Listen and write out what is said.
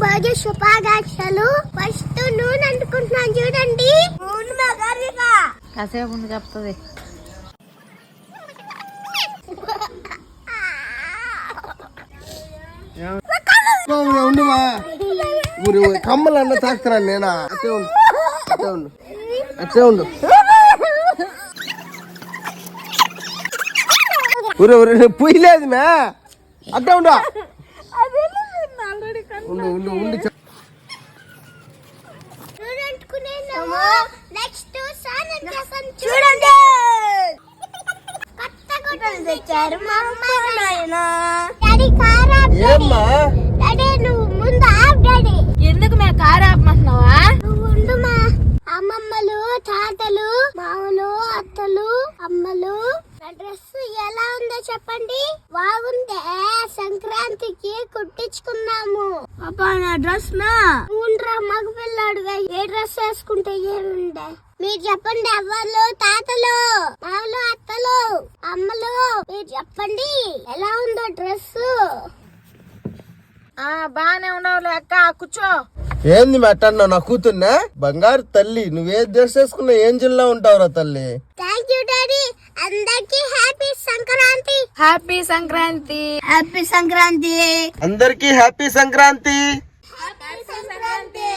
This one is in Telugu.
భోగి శుభాకాంక్షలు. ఫస్ట్ నూనె అంటుకుంటున్నాను చూడండి. కాసేపు ముందు చెప్తుంది. ఉండుమా కమ్మలు అన్న తాకుతున్నాను నేనా? అట్టే ఉండు, అట్టే ఉండు, అట్టే ఉండు. ఊరే ఊరే పుయ్యలేదు మే, అట్టే ఉండు. ఉండు ఉండు ఉండు. నెక్స్ట్ చూడండి కొత్త గుడ్డలు తెచ్చారు మా అమ్మ నాయన. డాడీ కార్ ఆప్. ఏమ్మా డాడీ నువ్వు ముందు ఆప్ డాడీ. ఎందుకు మేము కారు ఆపమంటున్నావా? నువ్వు ఉండు మా అమ్మమ్మలు తాతలు మామలు అత్తలు అమ్మలు. నా డ్రెస్ ఎలా ఉందో చెప్పండి. బాగుందే, సంక్రాంతికి కుట్టించుకున్నాము. అబ్బా నా డ్రెస్ నా ఉండ్రా మగ పిల్లాడు ఏ డ్రెస్ వేసుకుంటే ఏముండే మీరు చెప్పండి. అవ్వలు తాతలు మామలు అత్తలు అమ్మలు మీరు చెప్పండి ఎలా ఉందో డ్రెస్. బానే ఉండవులే అక్క, కూర్చో. ఏంది మెట్టన్నావు నా కూతుర్నా? బంగారు తల్లి, నువ్వే డ్రెస్ వేసుకున్నా ఏం జిల్లా ఉంటావురా తల్లి. Thank you daddy. అందరికి happy Sankranti. Happy Sankranti. Happy Sankranti. అందరికి హ్యాపీ సంక్రాంతి. హ్యాపీ సంక్రాంతి.